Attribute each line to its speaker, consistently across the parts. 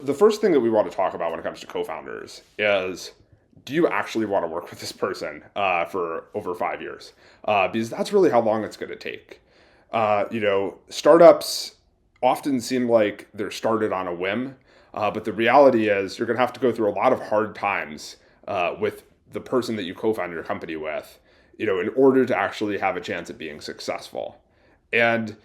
Speaker 1: the first thing that we want to talk about when it comes to co-founders is, do you actually want to work with this person for over 5 years? Because that's really how long it's going to take. Startups often seem like they're started on a whim, but the reality is you're going to have to go through a lot of hard times with the person that you co-found your company with, in order to actually have a chance at being successful. And,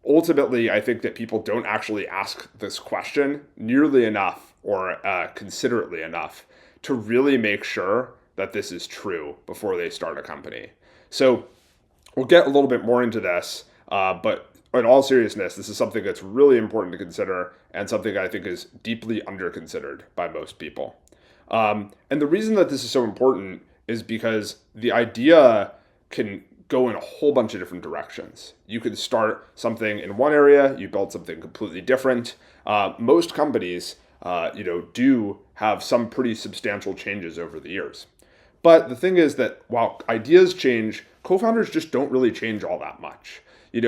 Speaker 1: ultimately, I think that people don't actually ask this question nearly enough or considerately enough to really make sure that this is true before they start a company. So we'll get a little bit more into this, but in all seriousness, this is something that's really important to consider and something I think is deeply underconsidered by most people. And the reason that this is so important is because the idea can go in a whole bunch of different directions. You could start something in one area, you build something completely different. Most companies, do have some pretty substantial changes over the years. But the thing is that while ideas change, co-founders just don't really change all that much.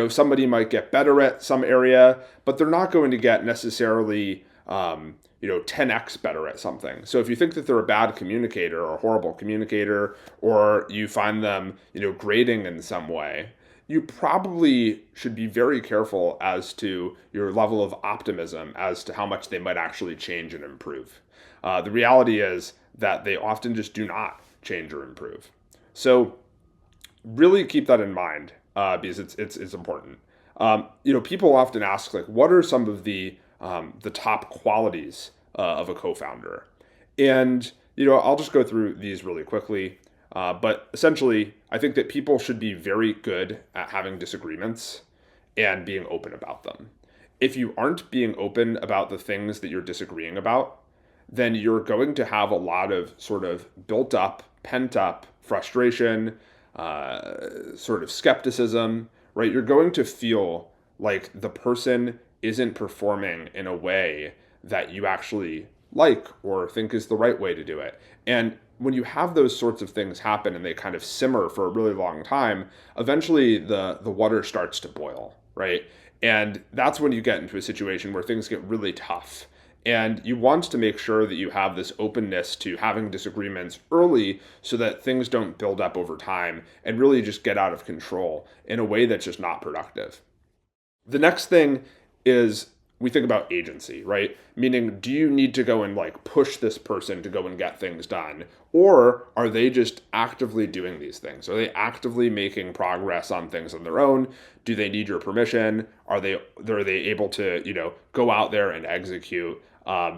Speaker 1: Somebody might get better at some area, but they're not going to get necessarily, 10x better at something. So if you think that they're a bad communicator or a horrible communicator, or you find them, grating in some way, you probably should be very careful as to your level of optimism as to how much they might actually change and improve. The reality is that they often just do not change or improve. So really keep that in mind because it's important. People often ask, like, what are some of the top qualities of a co-founder? And I'll just go through these really quickly. But essentially, I think that people should be very good at having disagreements and being open about them. If you aren't being open about the things that you're disagreeing about, then you're going to have a lot of sort of built up, pent up frustration, sort of skepticism, right? You're going to feel like the person isn't performing in a way that you actually like or think is the right way to do it. And when you have those sorts of things happen and they kind of simmer for a really long time, eventually the water starts to boil, right? And that's when you get into a situation where things get really tough. And you want to make sure that you have this openness to having disagreements early so that things don't build up over time and really just get out of control in a way that's just not productive. The next thing is we think about agency, right? Meaning, do you need to go and push this person to go and get things done? Or are they just actively doing these things? Are they actively making progress on things on their own? Do they need your permission? Are they able to, go out there and execute?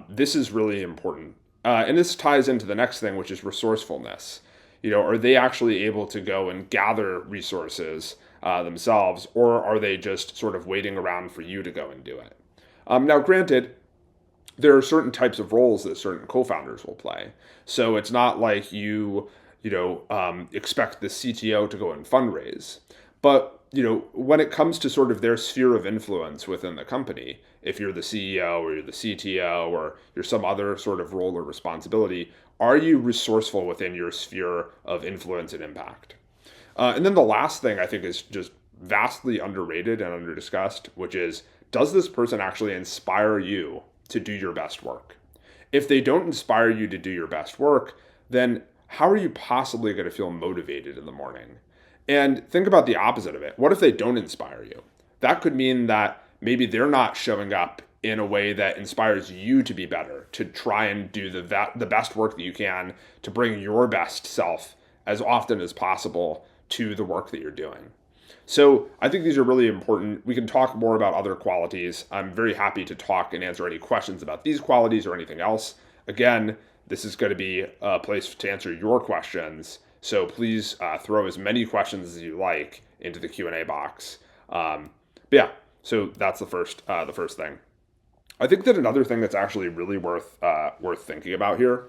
Speaker 1: This is really important. And this ties into the next thing, which is resourcefulness. Are they actually able to go and gather resources themselves, or are they just sort of waiting around for you to go and do it? Now, granted, there are certain types of roles that certain co-founders will play. So it's not like you expect the CTO to go and fundraise. But, when it comes to sort of their sphere of influence within the company, if you're the CEO or you're the CTO or you're some other sort of role or responsibility, are you resourceful within your sphere of influence and impact? And then the last thing I think is just vastly underrated and underdiscussed, which is, does this person actually inspire you to do your best work? If they don't inspire you to do your best work, then how are you possibly going to feel motivated in the morning? And think about the opposite of it. What if they don't inspire you? That could mean that maybe they're not showing up in a way that inspires you to be better, to try and do the best work that you can to bring your best self as often as possible to the work that you're doing. So I think these are really important. We can talk more about other qualities. I'm very happy to talk and answer any questions about these qualities or anything else. Again, this is going to be a place to answer your questions. So please throw as many questions as you like into the Q&A box. But yeah, so that's the first thing. I think that another thing that's actually really worth thinking about here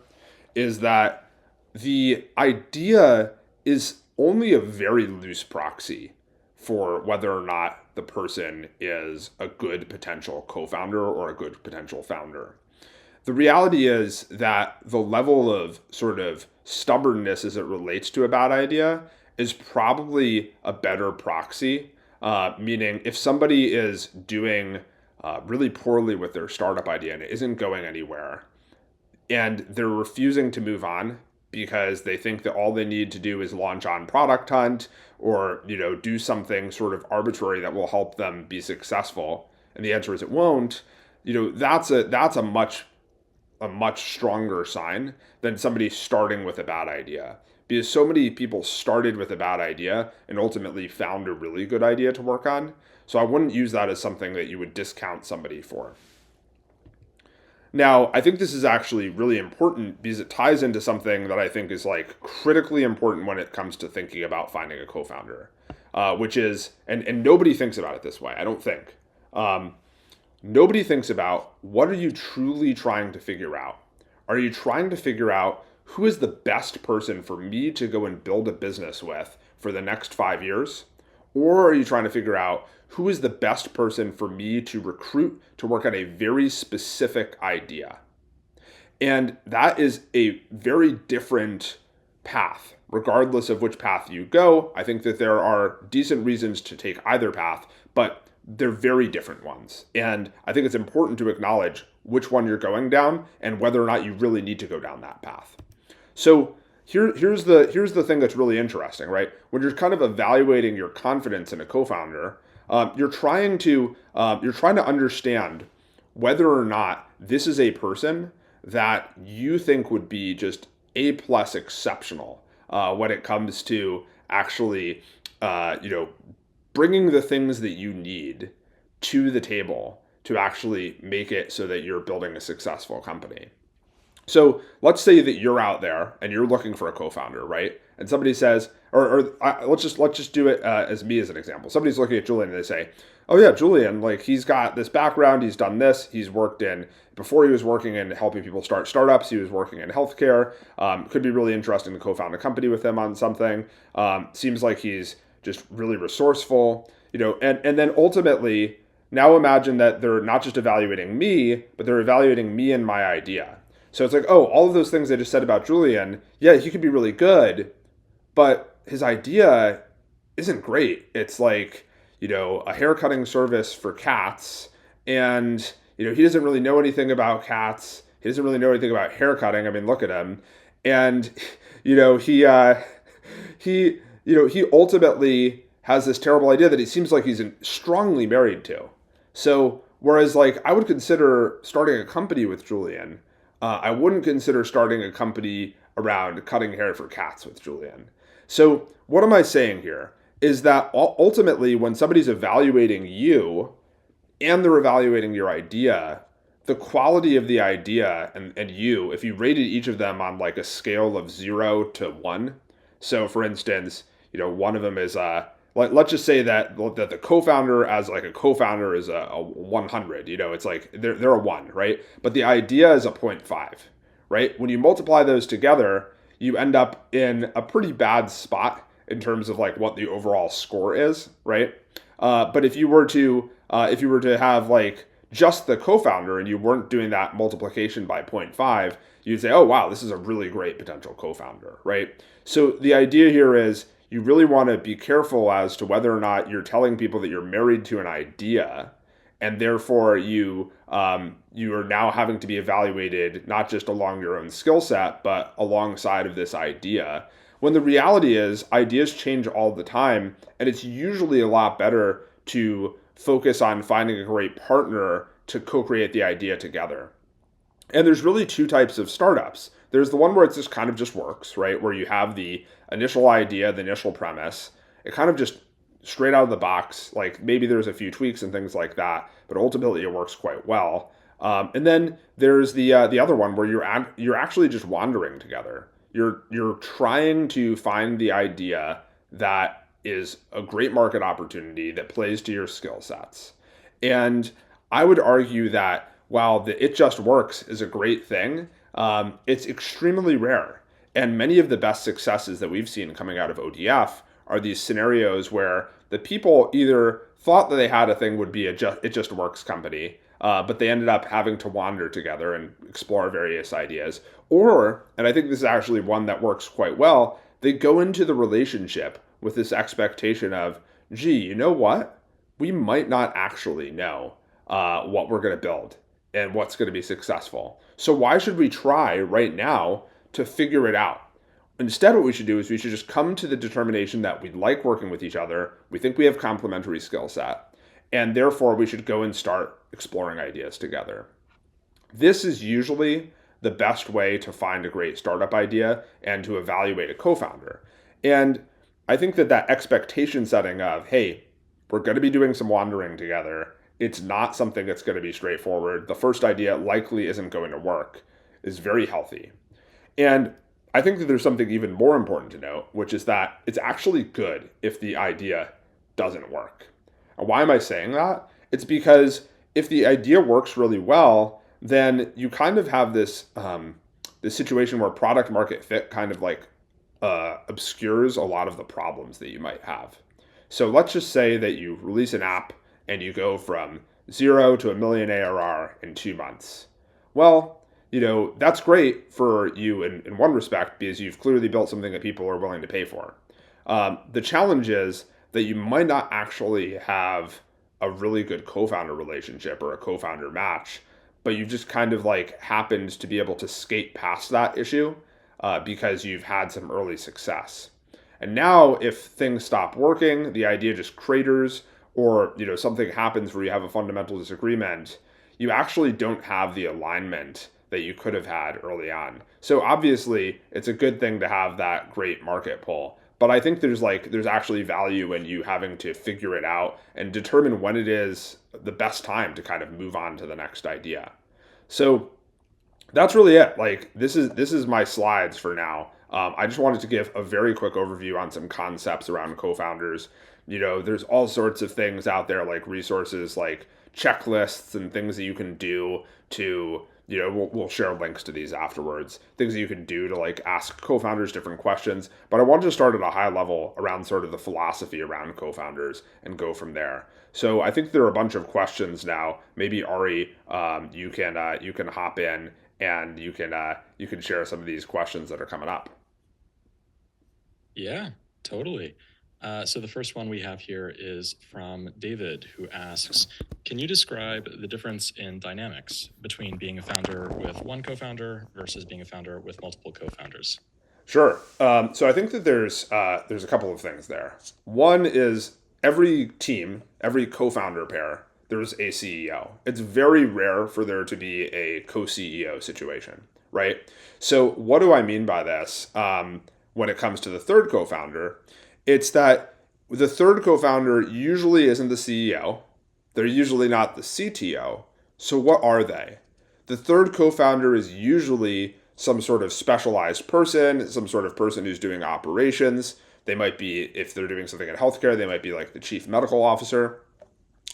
Speaker 1: is that the idea is only a very loose proxy for whether or not the person is a good potential co-founder or a good potential founder. The reality is that the level of sort of stubbornness as it relates to a bad idea is probably a better proxy, meaning if somebody is doing really poorly with their startup idea and it isn't going anywhere, and they're refusing to move on because they think that all they need to do is launch on Product Hunt or do something sort of arbitrary that will help them be successful, and the answer is it won't. That's a much stronger sign than somebody starting with a bad idea, because so many people started with a bad idea and ultimately found a really good idea to work on. So I wouldn't use that as something that you would discount somebody for. Now, I think this is actually really important because it ties into something that I think is like critically important when it comes to thinking about finding a co-founder, which is, and nobody thinks about it this way, I don't think. Nobody thinks about, what are you truly trying to figure out? Are you trying to figure out who is the best person for me to go and build a business with for the next 5 years? Or are you trying to figure out who is the best person for me to recruit to work on a very specific idea? And that is a very different path, regardless of which path you go. I think that there are decent reasons to take either path, but they're very different ones. And I think it's important to acknowledge which one you're going down and whether or not you really need to go down that path. So here's the thing that's really interesting, right? When you're kind of evaluating your confidence in a co-founder, you're trying to understand whether or not this is a person that you think would be just A+ exceptional when it comes to actually, bringing the things that you need to the table to actually make it so that you're building a successful company. So let's say that you're out there and you're looking for a co-founder, right? And somebody says, let's just do it as me as an example. Somebody's looking at Julian and they say, "Oh yeah, Julian, like he's got this background, he's done this, before he was working in helping people start startups, he was working in healthcare. Could be really interesting to co-found a company with him on something. Seems like he's just really resourceful, and then ultimately, now imagine that they're not just evaluating me, but they're evaluating me and my idea. So it's like, oh, all of those things I just said about Julian, yeah, he could be really good, but his idea isn't great. It's like, a haircutting service for cats, and, he doesn't really know anything about cats. He doesn't really know anything about haircutting. I mean, look at him. And, he ultimately has this terrible idea that he seems like he's strongly married to. So, whereas like I would consider starting a company with Julian, I wouldn't consider starting a company around cutting hair for cats with Julian. So what am I saying here is that ultimately when somebody's evaluating you and they're evaluating your idea, the quality of the idea and you, if you rated each of them on like a scale of 0 to 1, so for instance, one of them is let's just say that the co-founder as like a co-founder is a 100, it's like they're a 1, right? But the idea is a 0.5, right? When you multiply those together, you end up in a pretty bad spot in terms of like what the overall score is, right? But if you were to have like just the co-founder and you weren't doing that multiplication by 0.5, you'd say, oh wow, this is a really great potential co-founder, right? So the idea here is you really want to be careful as to whether or not you're telling people that you're married to an idea, and therefore you are now having to be evaluated not just along your own skill set, but alongside of this idea. When the reality is ideas change all the time, and it's usually a lot better to focus on finding a great partner to co-create the idea together. And there's really two types of startups. There's the one where it just kind of just works, right? Where you have the initial idea, the initial premise. It kind of just straight out of the box, like maybe there's a few tweaks and things like that, but ultimately it works quite well. And then there's the other one where you're actually just wandering together. You're trying to find the idea that is a great market opportunity that plays to your skill sets. And I would argue that while the "it just works" is a great thing, it's extremely rare. And many of the best successes that we've seen coming out of ODF are these scenarios where the people either thought that they had a thing would be "it just works" company, but they ended up having to wander together and explore various ideas. Or, and I think this is actually one that works quite well, they go into the relationship with this expectation of, gee, you know what? We might not actually know what we're going to build and what's going to be successful. So why should we try right now to figure it out? Instead, what we should do is we should just come to the determination that we like working with each other. We think we have complementary skill set, and therefore we should go and start exploring ideas together. This is usually the best way to find a great startup idea and to evaluate a co-founder. And I think that expectation setting of, hey, we're going to be doing some wandering together. It's not something that's going to be straightforward. The first idea likely isn't going to work is very healthy. And I think that there's something even more important to note, which is that it's actually good if the idea doesn't work. And why am I saying that? It's because if the idea works really well, then you kind of have this situation where product market fit kind of like obscures a lot of the problems that you might have. So let's just say that you release an app and you go from 0 to 1 million ARR in 2 months. Well, that's great for you in one respect because you've clearly built something that people are willing to pay for. The challenge is that you might not actually have a really good co-founder relationship or a co-founder match, but you've just kind of like happened to be able to skate past that issue because you've had some early success. And now if things stop working, the idea just craters, or something happens where you have a fundamental disagreement, you actually don't have the alignment that you could have had early on. So obviously, it's a good thing to have that great market pull. But I think there's actually value in you having to figure it out and determine when it is the best time to kind of move on to the next idea. So that's really it. Like this is my slides for now. I just wanted to give a very quick overview on some concepts around co-founders. There's all sorts of things out there like resources, like checklists and things that you can do to, we'll share links to these afterwards, things that you can do to like ask co-founders different questions. But I wanted to start at a high level around sort of the philosophy around co-founders and go from there. So I think there are a bunch of questions now. Maybe Ari, you can hop in and you can share some of these questions that are coming up.
Speaker 2: Yeah, totally. So the first one we have here is from David, who asks, can you describe the difference in dynamics between being a founder with one co-founder versus being a founder with multiple co-founders?
Speaker 1: Sure. So I think that there's a couple of things there. One is every team, every co-founder pair, there's a CEO. It's very rare for there to be a co-CEO situation, right? So what do I mean by this? When it comes to the third co-founder, it's that the third co-founder usually isn't the CEO. They're usually not the CTO. So what are they? The third co-founder is usually some sort of specialized person, some sort of person who's doing operations. They might be, if they're doing something in healthcare, they might be like the chief medical officer.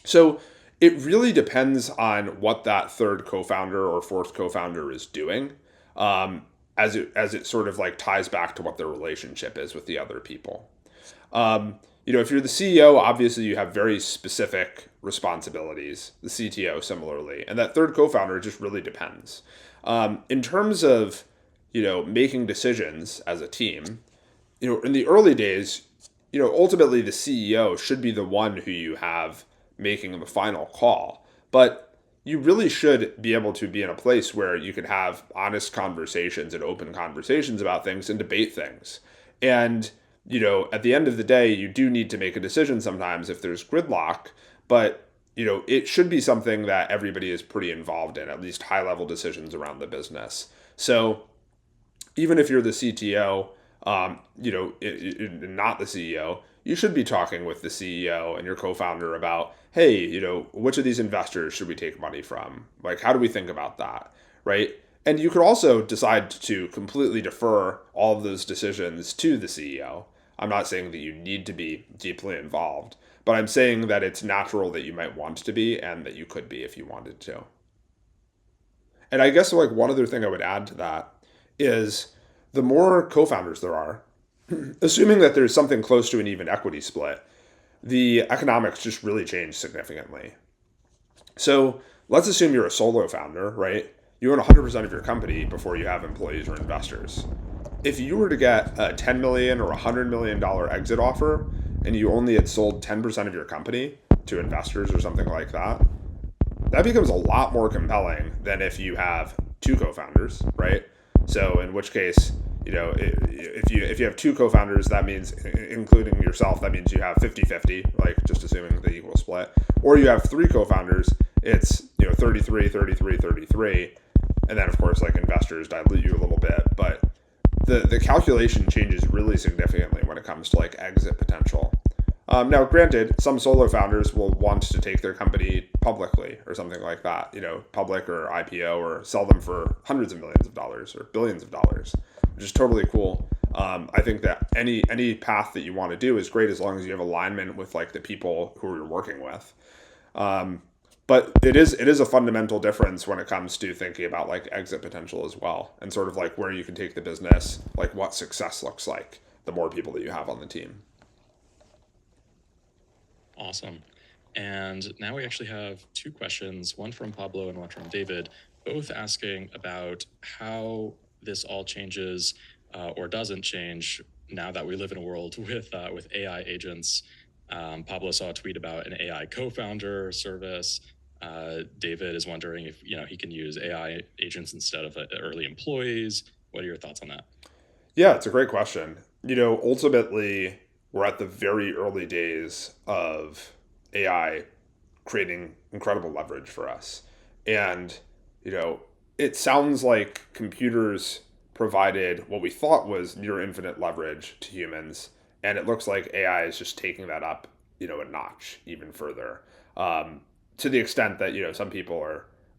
Speaker 1: So it really depends on what that third co-founder or fourth co-founder is doing, as it sort of like ties back to what their relationship is with the other people. If you're the CEO, obviously you have very specific responsibilities. The CTO similarly, and that third co-founder, it just really depends. In terms of making decisions as a team, in the early days, ultimately the CEO should be the one who you have making the final call, but you really should be able to be in a place where you can have honest conversations and open conversations about things and debate things. And at the end of the day, you do need to make a decision sometimes if there's gridlock, but it should be something that everybody is pretty involved in, at least high level decisions around the business. So even if you're the CTO, not the CEO, you should be talking with the CEO and your co-founder about, hey, which of these investors should we take money from? Like, how do we think about that, right? And you could also decide to completely defer all of those decisions to the CEO. I'm not saying that you need to be deeply involved, but I'm saying that it's natural that you might want to be and that you could be if you wanted to. And I guess like one other thing I would add to that is the more co-founders there are, assuming that there's something close to an even equity split, the economics just really change significantly. So let's assume you're a solo founder, right? You own 100% of your company before you have employees or investors. If you were to get a $10 million or $100 million exit offer and you only had sold 10% of your company to investors or something like that, that becomes a lot more compelling than if you have two co-founders, right? So in which case, if you have two co-founders, that means, including yourself, that means you have 50-50, like just assuming the equal split. Or you have three co-founders, it's 33, 33, 33. And then of course like investors dilute you a little bit, but the calculation changes really significantly when it comes to like exit potential. Now, granted, some solo founders will want to take their company publicly or something like that, public or IPO, or sell them for hundreds of millions of dollars or billions of dollars, which is totally cool. I think that any path that you want to do is great as long as you have alignment with like the people who you're working with. But it is a fundamental difference when it comes to thinking about like exit potential as well, and sort of like where you can take the business, like what success looks like, the more people that you have on the team.
Speaker 2: Awesome. And now we actually have two questions, one from Pablo and one from David, both asking about how this all changes or doesn't change now that we live in a world with AI agents. Pablo saw a tweet about an AI co-founder service. David is wondering if he can use AI agents instead of early employees. What are your thoughts on that?
Speaker 1: Yeah, it's a great question. Ultimately, we're at the very early days of AI creating incredible leverage for us. And, it sounds like computers provided what we thought was near infinite leverage to humans. And it looks like AI is just taking that up, a notch even further. To the extent that, some people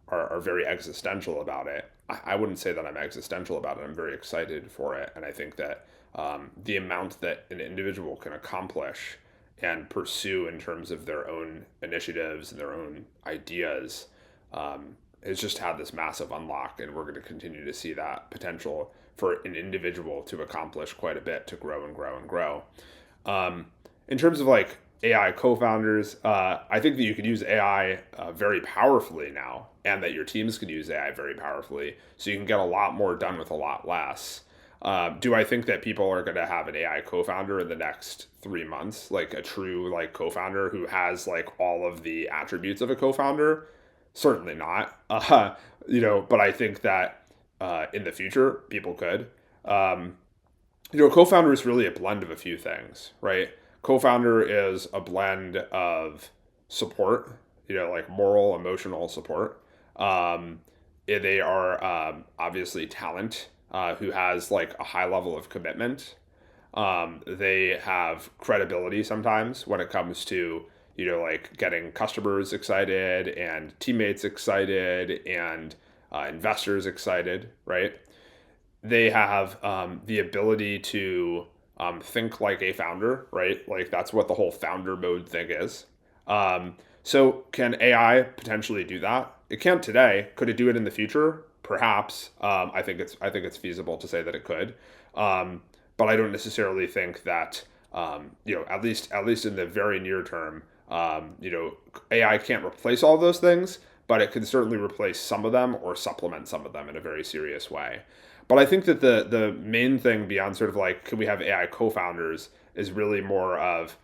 Speaker 1: are very existential about it. I wouldn't say that I'm existential about it. I'm very excited for it. And I think that the amount that an individual can accomplish and pursue in terms of their own initiatives and their own ideas has just had this massive unlock. And we're going to continue to see that potential for an individual to accomplish quite a bit, to grow and grow and grow. In terms of like AI co-founders, I think that you could use AI very powerfully now, and that your teams can use AI very powerfully, so you can get a lot more done with a lot less. Do I think that people are going to have an AI co-founder in the next 3 months, like a true like co-founder who has like all of the attributes of a co-founder? Certainly not. But I think that in the future people could. Co-founder is really a blend of a few things, right? Co-founder is a blend of support, like moral, emotional support. They are obviously talent who has like a high level of commitment. They have credibility sometimes when it comes to, like getting customers excited and teammates excited and investors excited, right? They have the ability to think like a founder, right? Like that's what the whole founder mode thing is. So can AI potentially do that? It can't today. Could it do it in the future? Perhaps. I think it's feasible to say that it could, but I don't necessarily think that at least in the very near term, AI can't replace all those things, but it can certainly replace some of them or supplement some of them in a very serious way. But I think that the main thing beyond sort of like, could we have AI co-founders, is really more of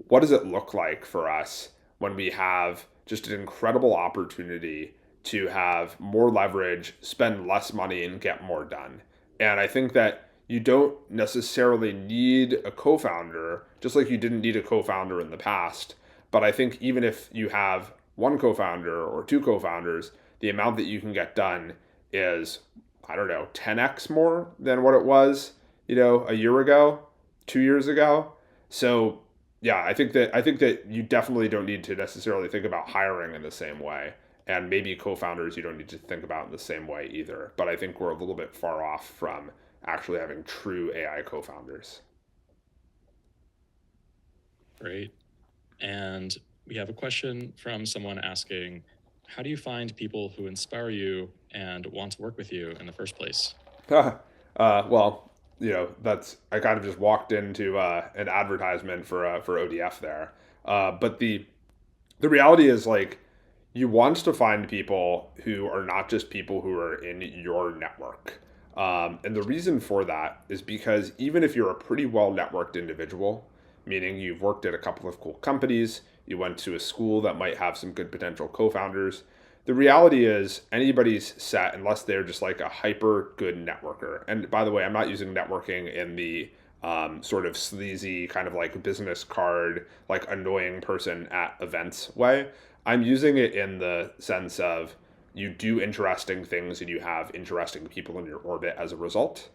Speaker 1: what does it look like for us when we have just an incredible opportunity to have more leverage, spend less money, and get more done. And I think that you don't necessarily need a co-founder, just like you didn't need a co-founder in the past. But I think even if you have one co-founder or two co-founders, the amount that you can get done is, I don't know, 10x more than what it was, a year ago, 2 years ago. So yeah, I think that you definitely don't need to necessarily think about hiring in the same way. And maybe co-founders you don't need to think about in the same way either. But I think we're a little bit far off from actually having true AI co-founders.
Speaker 2: Great. And we have a question from someone asking, how do you find people who inspire you and want to work with you in the first place?
Speaker 1: Well, that's, I kind of just walked into an advertisement for ODF there. But the reality is like, you want to find people who are not just people who are in your network. And the reason for that is because even if you're a pretty well networked individual, meaning you've worked at a couple of cool companies, you went to a school that might have some good potential co-founders, The reality is anybody's set unless they're just like a hyper good networker. And by the way, I'm not using networking in the sort of sleazy kind of like business card, like annoying person at events way. I'm using it in the sense of you do interesting things and you have interesting people in your orbit as a result.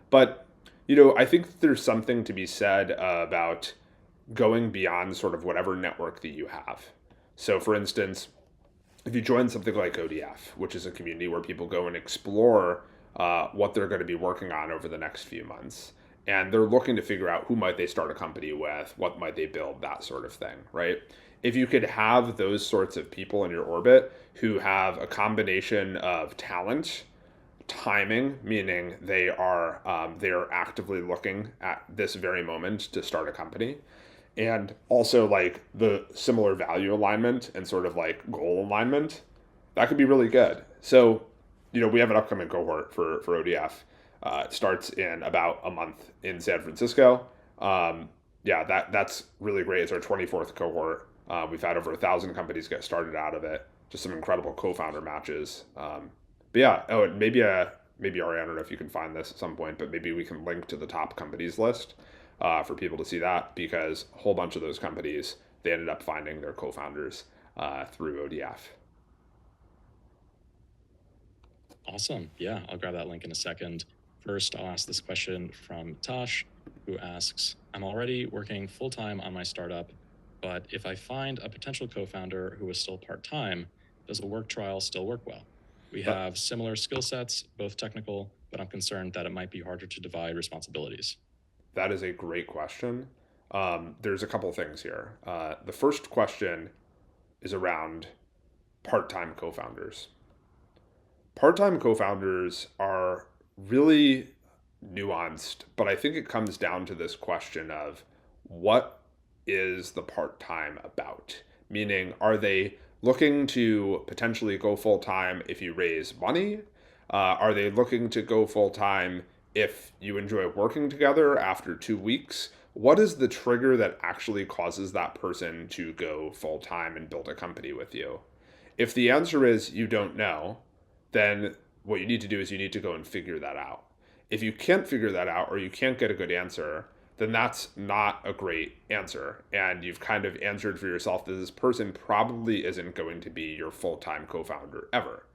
Speaker 1: But, I think there's something to be said about going beyond sort of whatever network that you have. So, for instance, if you join something like ODF, which is a community where people go and explore what they're going to be working on over the next few months, and they're looking to figure out who might they start a company with, what might they build, that sort of thing, right? If you could have those sorts of people in your orbit who have a combination of talent, timing, meaning they are actively looking at this very moment to start a company, and also like the similar value alignment and sort of like goal alignment, that could be really good. So, we have an upcoming cohort for ODF. It starts in about a month in San Francisco. Yeah, that's really great. It's our 24th cohort. We've had over 1,000 companies get started out of it. Just some incredible co-founder matches. But yeah, oh, and maybe Ari, I don't know if you can find this at some point, but maybe we can link to the top companies list for people to see that, because a whole bunch of those companies, they ended up finding their co-founders through ODF.
Speaker 2: Awesome. Yeah, I'll grab that link in a second. First, I'll ask this question from Tosh, who asks, I'm already working full-time on my startup, but if I find a potential co-founder who is still part-time, does a work trial still work well? We have similar skill sets, both technical, but I'm concerned that it might be harder to divide responsibilities.
Speaker 1: That is a great question. There's a couple things here. The first question is around part-time co-founders. Part-time co-founders are really nuanced, but I think it comes down to this question of what is the part-time about? Meaning, are they looking to potentially go full-time if you raise money? Are they looking to go full-time if you enjoy working together after 2 weeks? What is the trigger that actually causes that person to go full-time and build a company with you? If the answer is you don't know, then what you need to do is you need to go and figure that out. If you can't figure that out or you can't get a good answer, then that's not a great answer. And you've kind of answered for yourself that this person probably isn't going to be your full-time co-founder ever.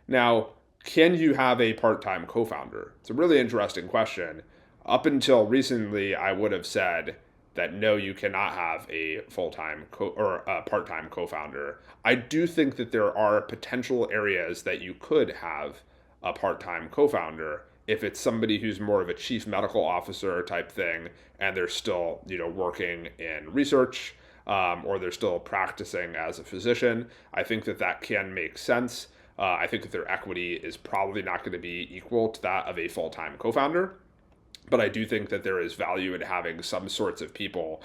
Speaker 1: Now, can you have a part-time co-founder? It's a really interesting question. Up until recently, I would have said that no, you cannot have a full-time or a part-time co-founder. I do think that there are potential areas that you could have a part-time co-founder if it's somebody who's more of a chief medical officer type thing and they're still, working in research, or they're still practicing as a physician. I think that can make sense. I think that their equity is probably not going to be equal to that of a full-time co-founder. But I do think that there is value in having some sorts of people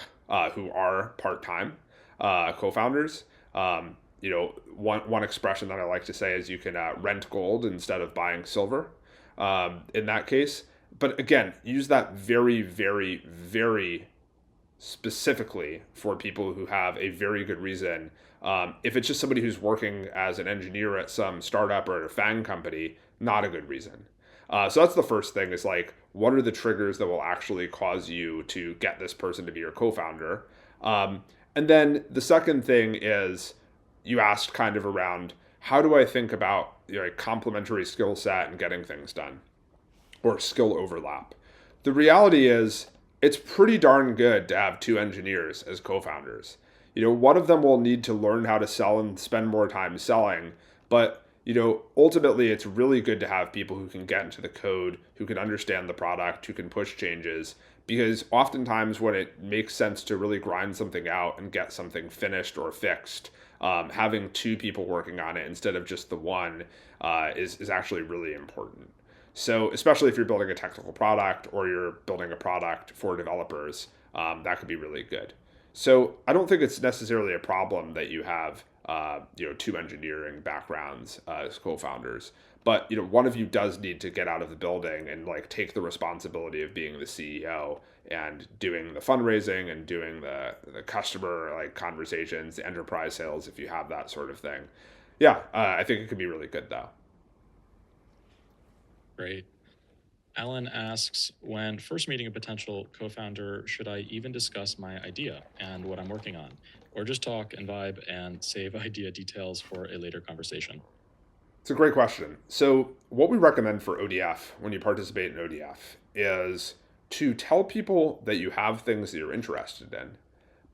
Speaker 1: who are part-time co-founders. One expression that I like to say is you can rent gold instead of buying silver in that case. But again, use that very, very, very specifically for people who have a very good reason. If it's just somebody who's working as an engineer at some startup or at a FANG company, not a good reason. So that's the first thing, is like, what are the triggers that will actually cause you to get this person to be your co-founder? And then the second thing is, you asked kind of around, how do I think about a complementary skill set and getting things done, or skill overlap? The reality is, it's pretty darn good to have two engineers as co-founders. One of them will need to learn how to sell and spend more time selling, but ultimately it's really good to have people who can get into the code, who can understand the product, who can push changes, because oftentimes when it makes sense to really grind something out and get something finished or fixed, having two people working on it instead of just the one is actually really important. So especially if you're building a technical product or you're building a product for developers, that could be really good. So I don't think it's necessarily a problem that you have two engineering backgrounds as co-founders, but one of you does need to get out of the building and like take the responsibility of being the CEO and doing the fundraising and doing the customer like conversations, the enterprise sales, if you have that sort of thing. Yeah, I think it could be really good though.
Speaker 2: Great. Alan asks, when first meeting a potential co-founder, should I even discuss my idea and what I'm working on, or just talk and vibe and save idea details for a later conversation?
Speaker 1: It's a great question. So, what we recommend for ODF when you participate in ODF is to tell people that you have things that you're interested in,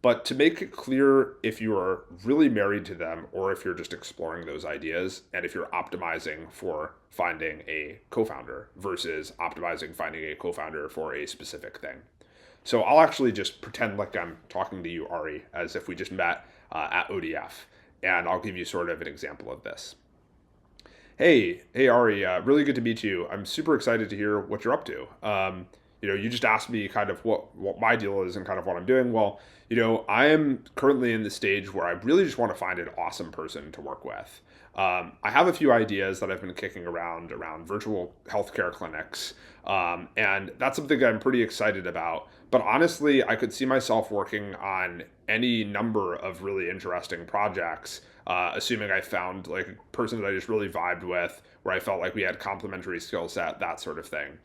Speaker 1: but to make it clear if you are really married to them or if you're just exploring those ideas and if you're optimizing for finding a co founder versus optimizing finding a co founder for a specific thing. So, I'll actually just pretend like I'm talking to you, Ari, as if we just met at ODF, and I'll give you sort of an example of this. Hey, Ari, really good to meet you. I'm super excited to hear what you're up to. You just asked me kind of what my deal is and kind of what I'm doing. Well, I am currently in the stage where I really just want to find an awesome person to work with. I have a few ideas that I've been kicking around virtual healthcare clinics, and that's something I'm pretty excited about. But honestly, I could see myself working on any number of really interesting projects, assuming I found like a person that I just really vibed with, where I felt like we had complementary skill set, that sort of thing.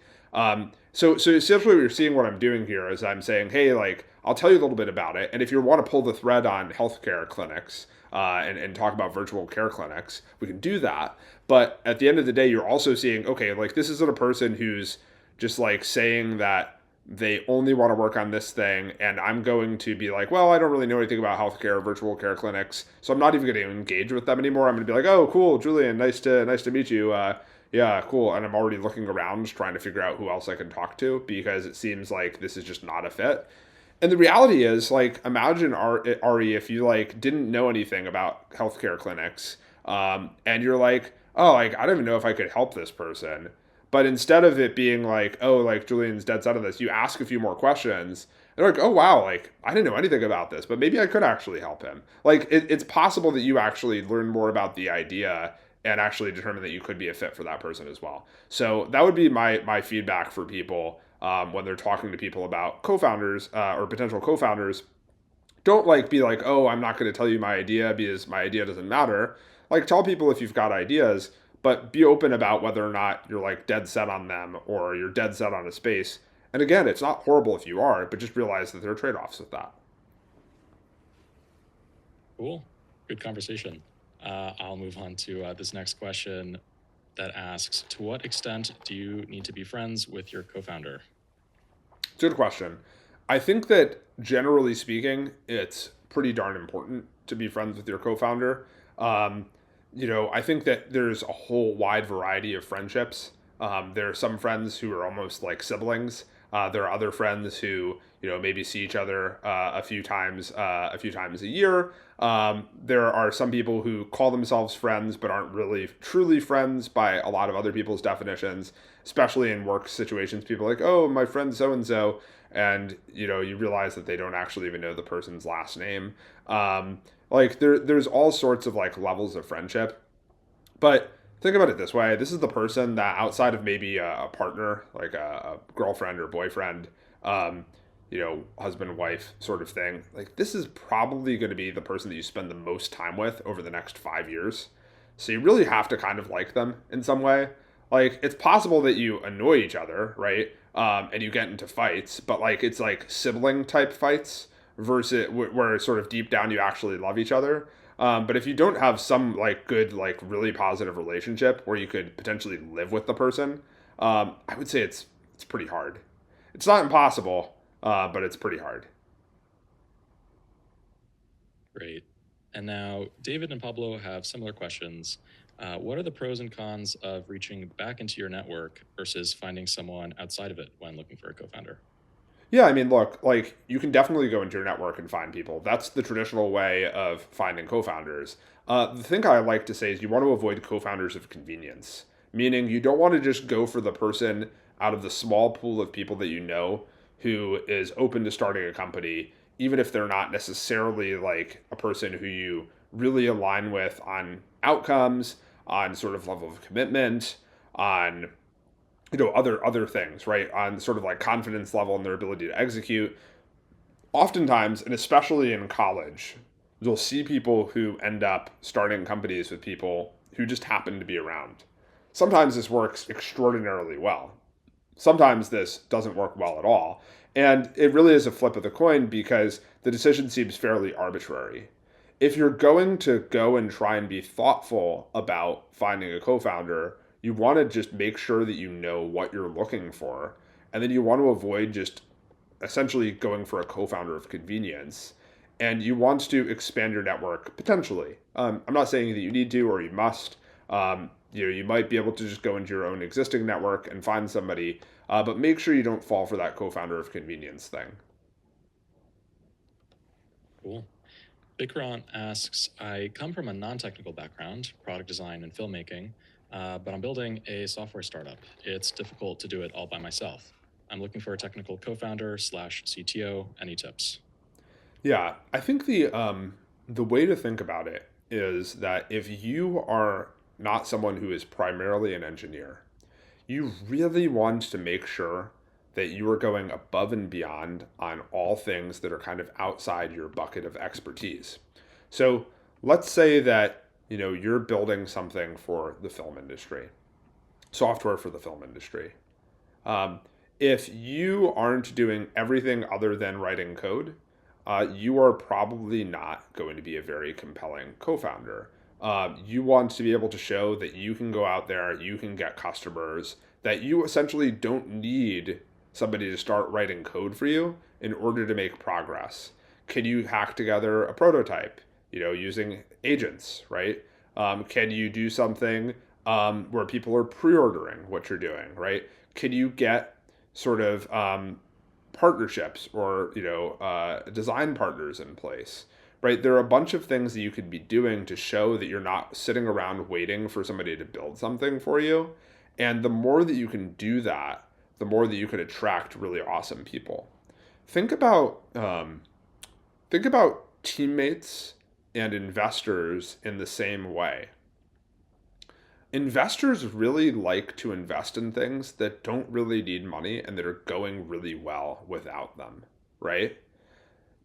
Speaker 1: So essentially, what you're seeing what I'm doing here is I'm saying, hey, like I'll tell you a little bit about it, and if you want to pull the thread on healthcare clinics and talk about virtual care clinics, we can do that. But at the end of the day, you're also seeing, okay, like this isn't a person who's just like saying that they only want to work on this thing, and I'm going to be like, well, I don't really know anything about healthcare or virtual care clinics, so I'm not even going to engage with them anymore. I'm going to be like, oh, cool, Julian, nice to meet you. Yeah, cool. And I'm already looking around trying to figure out who else I can talk to because it seems like this is just not a fit. And the reality is, like, imagine Ari, if you like didn't know anything about healthcare clinics, and you're like, oh, like I don't even know if I could help this person. But instead of it being like, oh, like Julian's dead set on this, you ask a few more questions. They're like, oh wow, like I didn't know anything about this, but maybe I could actually help him. Like it's possible that you actually learn more about the idea and actually determine that you could be a fit for that person as well. So that would be my feedback for people when they're talking to people about co-founders or potential co-founders. Don't like be like, oh, I'm not going to tell you my idea because my idea doesn't matter. Like tell people if you've got ideas, but be open about whether or not you're like dead set on them or you're dead set on a space. And again, it's not horrible if you are, but just realize that there are trade-offs with that.
Speaker 2: Cool. Good conversation. I'll move on to this next question that asks, to what extent do you need to be friends with your co-founder?
Speaker 1: Good question. I think that generally speaking, it's pretty darn important to be friends with your co-founder. Um, I think that there's a whole wide variety of friendships. There are some friends who are almost like siblings. There are other friends who maybe see each other a few times a year. There are some people who call themselves friends but aren't really truly friends by a lot of other people's definitions, especially in work situations. People are like, oh, my friend so and so, and you realize that they don't actually even know the person's last name. Like there's all sorts of like levels of friendship, but think about it this way: this is the person that outside of maybe a partner, like a girlfriend or boyfriend, husband wife sort of thing. Like this is probably going to be the person that you spend the most time with over the next 5 years. So you really have to kind of like them in some way. Like it's possible that you annoy each other, right? And you get into fights, but like it's like sibling type fights versus where sort of deep down you actually love each other. But if you don't have some like good, like really positive relationship where you could potentially live with the person, I would say it's pretty hard. It's not impossible, but it's pretty hard.
Speaker 2: Great. And now David and Pablo have similar questions. What are the pros and cons of reaching back into your network versus finding someone outside of it when looking for a co-founder?
Speaker 1: Yeah, I mean, look, like you can definitely go into your network and find people. That's the traditional way of finding co-founders. The thing I like to say is you want to avoid co-founders of convenience, meaning you don't want to just go for the person out of the small pool of people that you know who is open to starting a company, even if they're not necessarily like a person who you really align with on outcomes, on sort of level of commitment, on other things, right? On sort of like confidence level and their ability to execute. Oftentimes, and especially in college, you'll see people who end up starting companies with people who just happen to be around. Sometimes this works extraordinarily well. Sometimes this doesn't work well at all. And it really is a flip of the coin because the decision seems fairly arbitrary. If you're going to go and try and be thoughtful about finding a co founder, you want to just make sure that you know what you're looking for. And then you want to avoid just essentially going for a co founder of convenience. And you want to expand your network potentially. I'm not saying that you need to or you must. You might be able to just go into your own existing network and find somebody, but make sure you don't fall for that co-founder of convenience thing.
Speaker 2: Cool. Bikram asks, I come from a non-technical background, product design and filmmaking, but I'm building a software startup. It's difficult to do it all by myself. I'm looking for a technical co-founder / CTO. Any tips?
Speaker 1: Yeah, I think the way to think about it is that if you are not someone who is primarily an engineer, you really want to make sure that you are going above and beyond on all things that are kind of outside your bucket of expertise. So let's say that you're building something for the film industry, software for the film industry. Um, if you aren't doing everything other than writing code, you are probably not going to be a very compelling co-founder. You want to be able to show that you can go out there, you can get customers, that you essentially don't need somebody to start writing code for you in order to make progress. Can you hack together a prototype, using agents, right? Can you do something where people are pre-ordering what you're doing, right? Can you get sort of partnerships or design partners in place, right? There are a bunch of things that you could be doing to show that you're not sitting around waiting for somebody to build something for you. And the more that you can do that, the more that you could attract really awesome people. Think about think about teammates and investors in the same way. Investors really like to invest in things that don't really need money and that are going really well without them, right?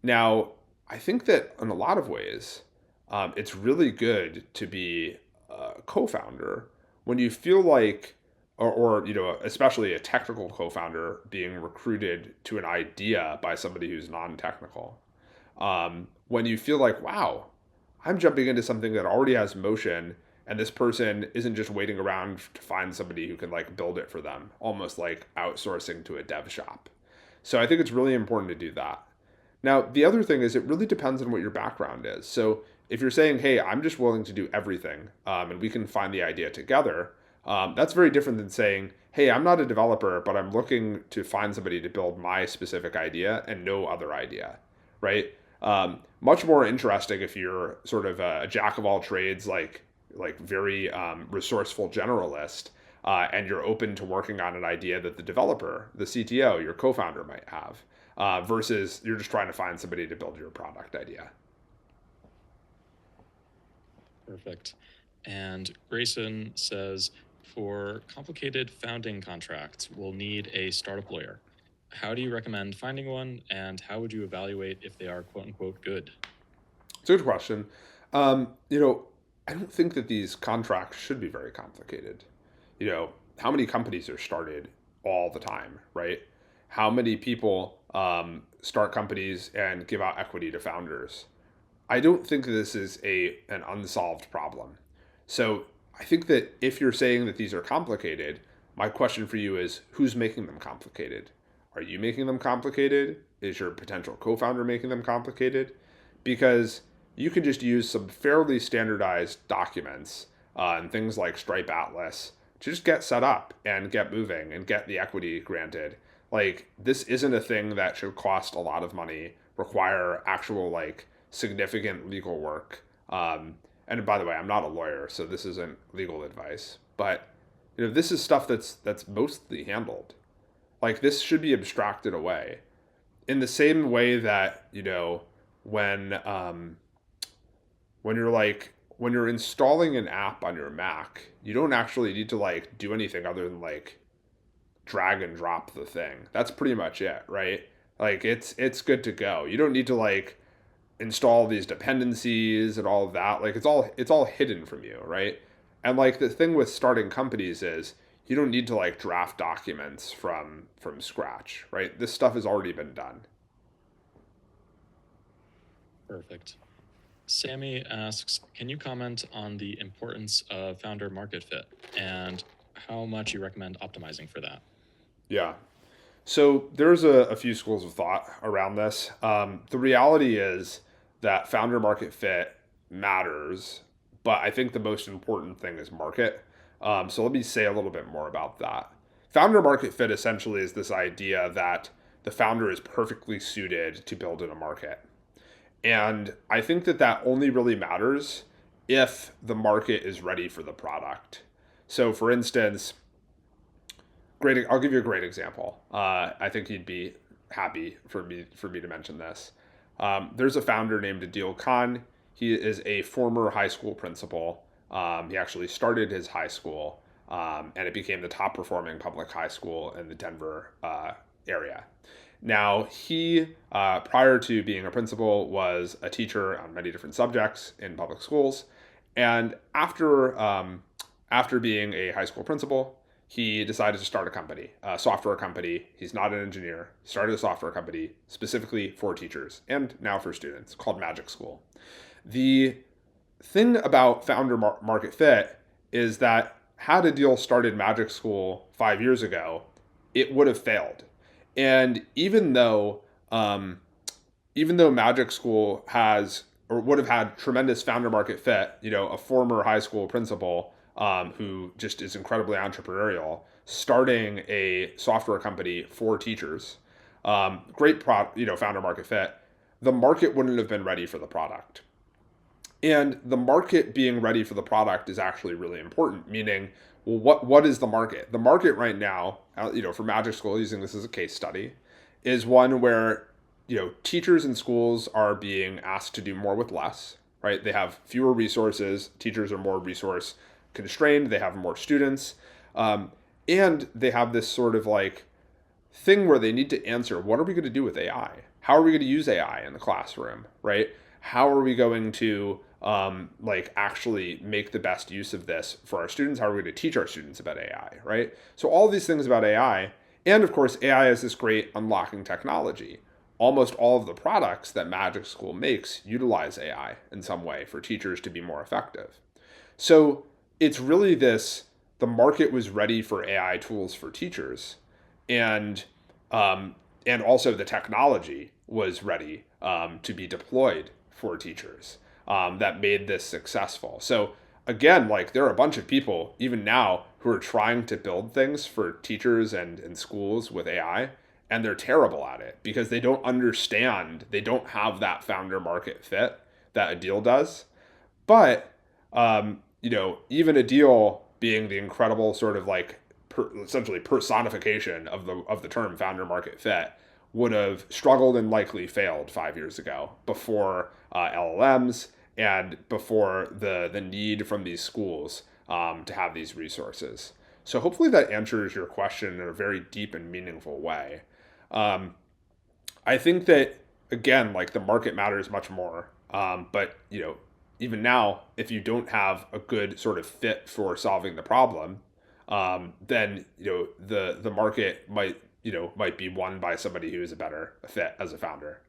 Speaker 1: Now, I think that in a lot of ways, it's really good to be a co-founder when you feel like, or especially a technical co-founder being recruited to an idea by somebody who's non-technical. When you feel like, wow, I'm jumping into something that already has motion, and this person isn't just waiting around to find somebody who can like build it for them, almost like outsourcing to a dev shop. So I think it's really important to do that. Now, the other thing is it really depends on what your background is. So if you're saying, hey, I'm just willing to do everything and we can find the idea together, that's very different than saying, hey, I'm not a developer, but I'm looking to find somebody to build my specific idea and no other idea, right? Much more interesting if you're sort of a jack of all trades, like very resourceful generalist, and you're open to working on an idea that the developer, the CTO, your co-founder might have, versus you're just trying to find somebody to build your product idea.
Speaker 2: Perfect. And Grayson says, for complicated founding contracts, we'll need a startup lawyer. How do you recommend finding one, and how would you evaluate if they are quote unquote good?
Speaker 1: It's a good question. I don't think that these contracts should be very complicated. How many companies are started all the time, right? How many people start companies and give out equity to founders? I don't think this is an unsolved problem. So I think that if you're saying that these are complicated, my question for you is who's making them complicated? Are you making them complicated? Is your potential co-founder making them complicated? Because you can just use some fairly standardized documents and things like Stripe Atlas to just get set up and get moving and get the equity granted. Like, this isn't a thing that should cost a lot of money, require actual like significant legal work. And by the way, I'm not a lawyer, so this isn't legal advice. But this is stuff that's mostly handled. Like, this should be abstracted away in the same way that when when you're installing an app on your Mac, you don't actually need to like do anything other than like drag and drop the thing. That's pretty much it, right? Like it's good to go. You don't need to like install these dependencies and all of that. Like it's all hidden from you, right? And like the thing with starting companies is you don't need to like draft documents from scratch, right? This stuff has already been done.
Speaker 2: Perfect. Sammy asks, can you comment on the importance of founder market fit and how much you recommend optimizing for that?
Speaker 1: Yeah. So there's a few schools of thought around this. The reality is that founder market fit matters, but I think the most important thing is market. So let me say a little bit more about that. Founder market fit essentially is this idea that the founder is perfectly suited to build in a market. And I think that that only really matters if the market is ready for the product. So, for instance, great. I'll give you a great example. I think you'd be happy for me to mention this. There's a founder named Adil Khan. He is a former high school principal. He actually started his high school, and it became the top performing public high school in the Denver area. Now, he, prior to being a principal, was a teacher on many different subjects in public schools. And after being a high school principal, he decided to start a company, a software company. He's not an engineer. He started a software company specifically for teachers and now for students called Magic School. The thing about founder market fit is that had a deal started Magic School 5 years ago, it would have failed. And even though Magic School has or would have had tremendous founder market fit, a former high school principal who just is incredibly entrepreneurial, starting a software company for teachers, founder market fit. The market wouldn't have been ready for the product. And the market being ready for the product is actually really important, meaning, well, what is the market? The market right now, for Magic School, using this as a case study, is one where, teachers and schools are being asked to do more with less, right? They have fewer resources. Teachers are more resource constrained. They have more students. And they have this sort of like thing where they need to answer, what are we going to do with AI? How are we going to use AI in the classroom, right? How are we going to actually make the best use of this for our students? How are we going to teach our students about AI, right? So all these things about AI, and of course, AI is this great unlocking technology. Almost all of the products that Magic School makes utilize AI in some way for teachers to be more effective. So it's really the market was ready for AI tools for teachers, and and also the technology was ready to be deployed for teachers that made this successful. So again, like there are a bunch of people even now who are trying to build things for teachers and schools with AI, and they're terrible at it because they don't understand, they don't have that founder market fit that a deal does. But even a deal being the incredible sort of like essentially personification of the term founder market fit would have struggled and likely failed 5 years ago before LLMs and before the need from these schools to have these resources. So hopefully that answers your question in a very deep and meaningful way. I think that again, like the market matters much more. But even now, if you don't have a good sort of fit for solving the problem, then the market might be won by somebody who is a better fit as a founder.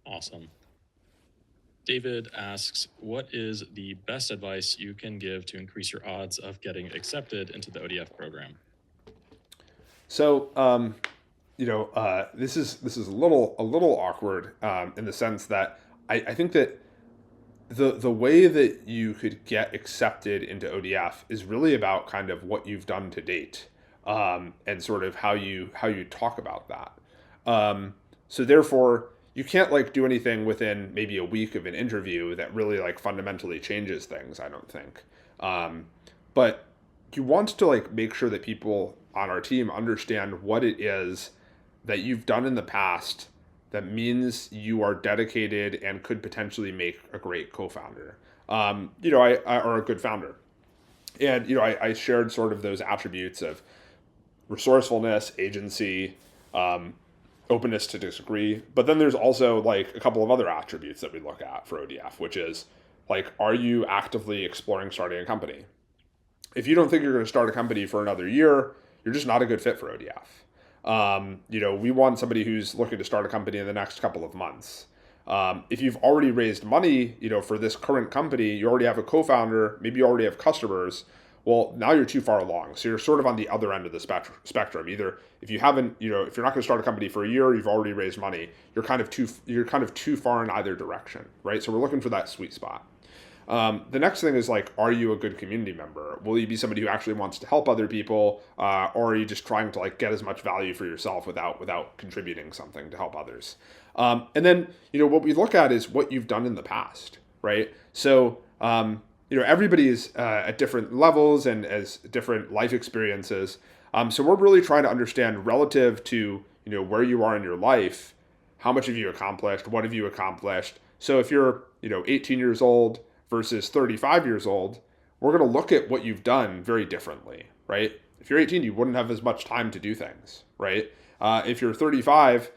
Speaker 2: Awesome. David asks, what is the best advice you can give to increase your odds of getting accepted into the ODF program?
Speaker 1: So this is a little awkward in the sense that I think that the way that you could get accepted into ODF is really about kind of what you've done to date, and sort of how you talk about that. So therefore, you can't like do anything within maybe a week of an interview that really like fundamentally changes things. I don't think, but you want to like make sure that people on our team understand what it is that you've done in the past that means you are dedicated and could potentially make a great co-founder, or a good founder. And I shared sort of those attributes of resourcefulness, agency, openness to disagree. But then there's also like a couple of other attributes that we look at for ODF, which is like, are you actively exploring starting a company? If you don't think you're going to start a company for another year, you're just not a good fit for ODF. We want somebody who's looking to start a company in the next couple of months. If you've already raised money, for this current company, you already have a co-founder, maybe you already have customers. Well, now you're too far along. So you're sort of on the other end of the spectrum. Either if you haven't, if you're not going to start a company for a year, you've already raised money. You're kind of too far in either direction, right? So we're looking for that sweet spot. The next thing is like, are you a good community member? Will you be somebody who actually wants to help other people, or are you just trying to like get as much value for yourself without contributing something to help others? And then what we look at is what you've done in the past, right? So everybody is at different levels and as different life experiences. So we're really trying to understand relative to where you are in your life, how much have you accomplished, what have you accomplished. So if you're 18 years old versus 35 years old, we're going to look at what you've done very differently, right? If you're 18, you wouldn't have as much time to do things, right? If you're 35,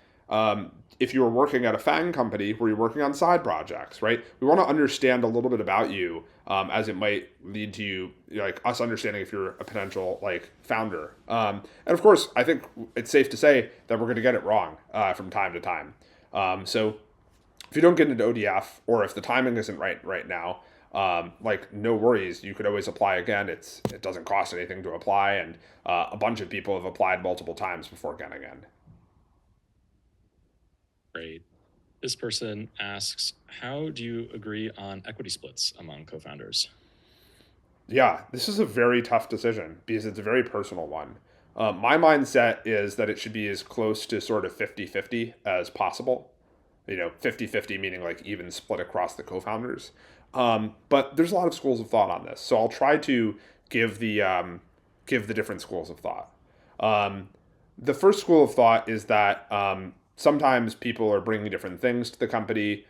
Speaker 1: if you were working at a FANG company where you're working on side projects, right? We want to understand a little bit about you, as it might lead to you, like us understanding if you're a potential like founder. And of course, I think it's safe to say that we're going to get it wrong from time to time. So if you don't get into ODF, or if the timing isn't right now, like no worries, you could always apply again. It doesn't cost anything to apply, and a bunch of people have applied multiple times before getting in.
Speaker 2: Great. This person asks, how do you agree on equity splits among co-founders?
Speaker 1: Yeah, this is a very tough decision because it's a very personal one. My mindset is that it should be as close to sort of 50-50 as possible. 50-50 meaning like even split across the co-founders. But there's a lot of schools of thought on this. So I'll try to give the different schools of thought. The first school of thought is that sometimes people are bringing different things to the company.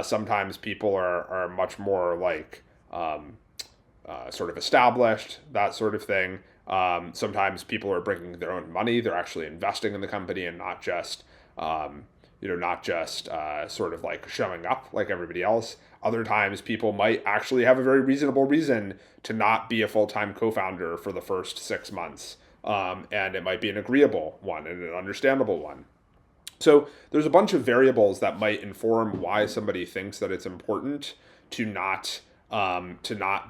Speaker 1: Sometimes people are much more like sort of established, that sort of thing. Sometimes people are bringing their own money. They're actually investing in the company and not just sort of like showing up like everybody else. Other times people might actually have a very reasonable reason to not be a full-time co-founder for the first 6 months. And it might be an agreeable one and an understandable one. So there's a bunch of variables that might inform why somebody thinks that it's important to not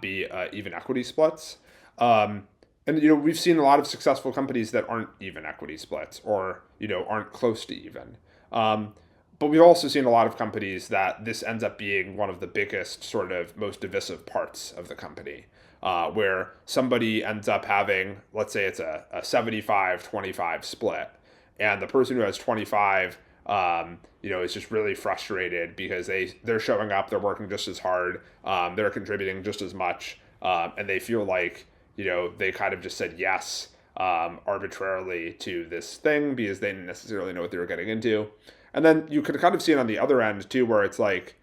Speaker 1: be even equity splits. And we've seen a lot of successful companies that aren't even equity splits, or aren't close to even. But we've also seen a lot of companies that this ends up being one of the biggest, sort of most divisive parts of the company, where somebody ends up having, let's say it's a 75-25 split, and the person who has 25, is just really frustrated because they're showing up, they're working just as hard, they're contributing just as much, and they feel like, they kind of just said yes arbitrarily to this thing because they didn't necessarily know what they were getting into. And then you could kind of see it on the other end too, where it's like,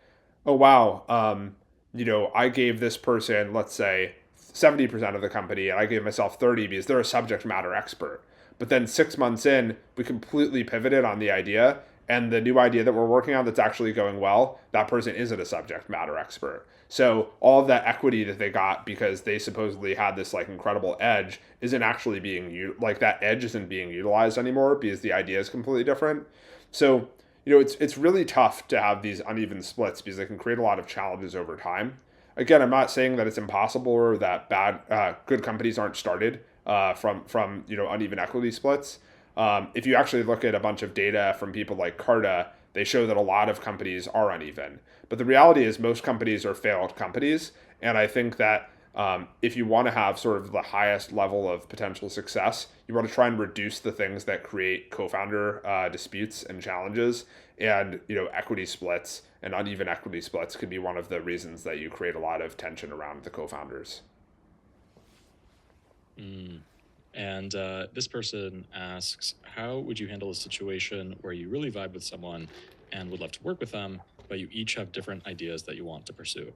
Speaker 1: oh wow, I gave this person, let's say, 70% of the company, and I gave myself 30 because they're a subject matter expert. But then 6 months in, we completely pivoted on the idea, and the new idea that we're working on that's actually going well, that person isn't a subject matter expert. So all of that equity that they got because they supposedly had this like incredible edge isn't actually that edge isn't being utilized anymore because the idea is completely different. So it's really tough to have these uneven splits because they can create a lot of challenges over time. Again, I'm not saying that it's impossible or that good companies aren't started from uneven equity splits. If you actually look at a bunch of data from people like Carta, they show that a lot of companies are uneven. But the reality is most companies are failed companies. And I think that if you want to have sort of the highest level of potential success, you want to try and reduce the things that create co-founder disputes and challenges. And equity splits and uneven equity splits could be one of the reasons that you create a lot of tension around the co-founders.
Speaker 2: And this person asks, how would you handle a situation where you really vibe with someone and would love to work with them, but you each have different ideas that you want to pursue?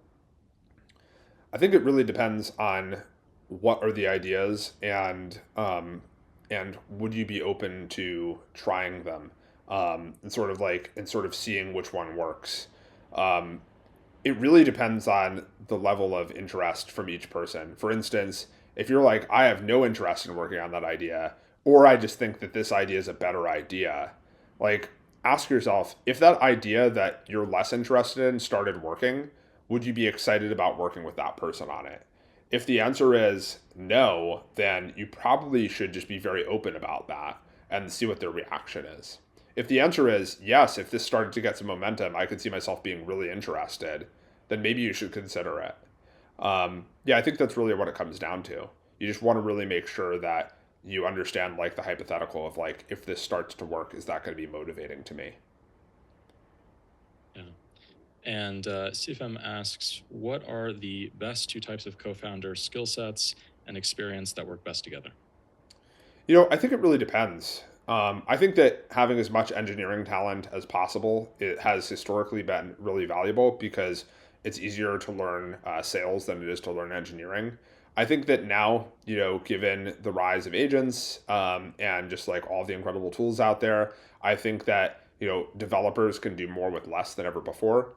Speaker 1: I think it really depends on what are the ideas and would you be open to trying them. and sort of seeing which one works. Um, it really depends on the level of interest from each person. For instance, if you're like, I have no interest in working on that idea, or I just think that this idea is a better idea, like ask yourself, if that idea that you're less interested in started working, would you be excited about working with that person on it? If the answer is no, then you probably should just be very open about that and see what their reaction is. If the answer is yes, if this started to get some momentum, I could see myself being really interested, then maybe you should consider it. Yeah, I think that's really what it comes down to. You just want to really make sure that you understand like the hypothetical of like, if this starts to work, is that going to be motivating to me?
Speaker 2: Yeah. And CFM asks, what are the best two types of co-founder skill sets and experience that work best together?
Speaker 1: I think it really depends. I think that having as much engineering talent as possible, it has historically been really valuable because it's easier to learn sales than it is to learn engineering. I think that now, given the rise of agents and just like all the incredible tools out there, I think that developers can do more with less than ever before.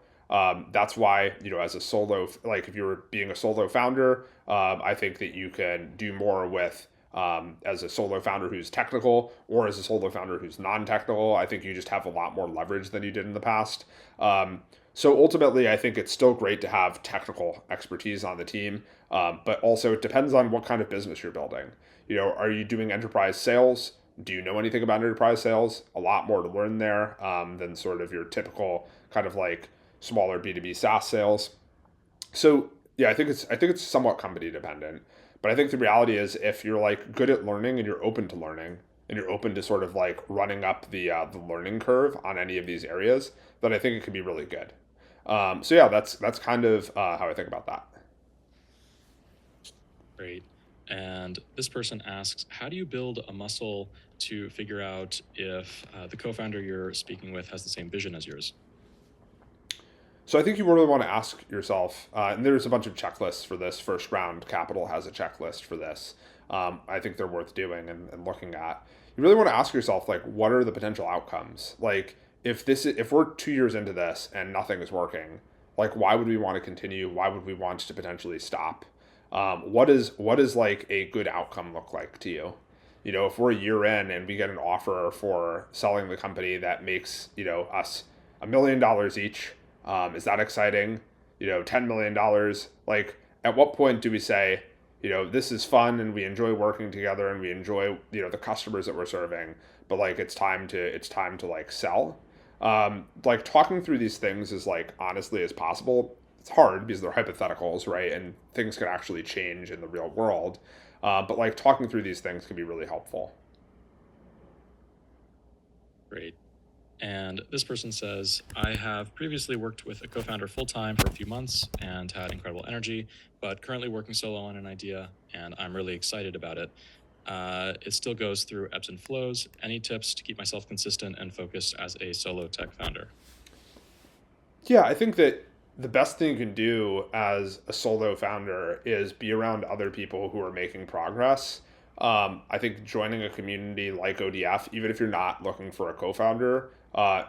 Speaker 1: That's why, as a solo, like if you're being a solo founder, I think that you can do more with as a solo founder who's technical or as a solo founder who's non-technical. I think you just have a lot more leverage than you did in the past. So ultimately, I think it's still great to have technical expertise on the team, but also it depends on what kind of business you're building. Are you doing enterprise sales? Do you know anything about enterprise sales? A lot more to learn there than sort of your typical kind of like smaller B2B SaaS sales. So yeah, I think it's somewhat company dependent. But I think the reality is if you're like good at learning and you're open to learning and you're open to sort of like running up the learning curve on any of these areas, then I think it can be really good. So yeah, that's kind of how I think about that.
Speaker 2: Great. And this person asks, how do you build a muscle to figure out if the co-founder you're speaking with has the same vision as yours?
Speaker 1: So I think you really want to ask yourself, and there's a bunch of checklists for this. First Round Capital has a checklist for this. I think they're worth doing and looking at. You really want to ask yourself, like, what are the potential outcomes? Like, if we're 2 years into this and nothing is working, like, why would we want to continue? Why would we want to potentially stop? What is like a good outcome look like to you? If we're a year in and we get an offer for selling the company that makes us $1 million each, is that exciting? $10 million. Like, at what point do we say, this is fun and we enjoy working together and we enjoy, the customers that we're serving, but like it's time to like sell. Like talking through these things as like honestly as possible. It's hard because they're hypotheticals, right? And things can actually change in the real world. But like talking through these things can be really helpful.
Speaker 2: Great. And this person says, I have previously worked with a co-founder full-time for a few months and had incredible energy, but currently working solo on an idea, and I'm really excited about it. It still goes through ebbs and flows. Any tips to keep myself consistent and focused as a solo tech founder?
Speaker 1: Yeah, I think that the best thing you can do as a solo founder is be around other people who are making progress. I think joining a community like ODF, even if you're not looking for a co-founder,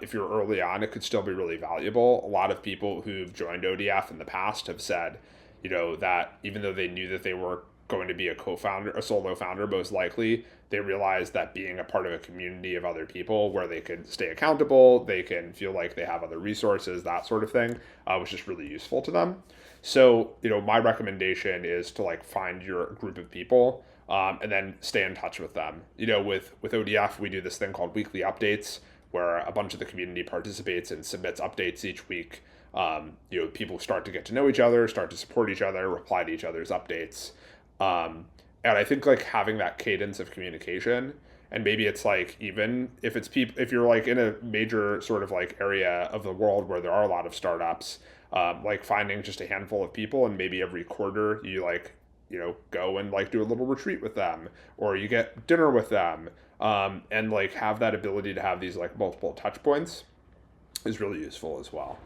Speaker 1: if you're early on, it could still be really valuable. A lot of people who've joined ODF in the past have said, that even though they knew that they were going to be a co-founder, a solo founder, most likely, they realized that being a part of a community of other people where they can stay accountable, they can feel like they have other resources, that sort of thing, was just really useful to them. So, my recommendation is to like find your group of people and then stay in touch with them. With ODF, we do this thing called weekly updates where a bunch of the community participates and submits updates each week. People start to get to know each other, start to support each other, reply to each other's updates. And I think like having that cadence of communication, and maybe it's like even if it's people, if you're like in a major sort of like area of the world where there are a lot of startups, like finding just a handful of people and maybe every quarter you like go and like do a little retreat with them or you get dinner with them, and like have that ability to have these like multiple touch points is really useful as well.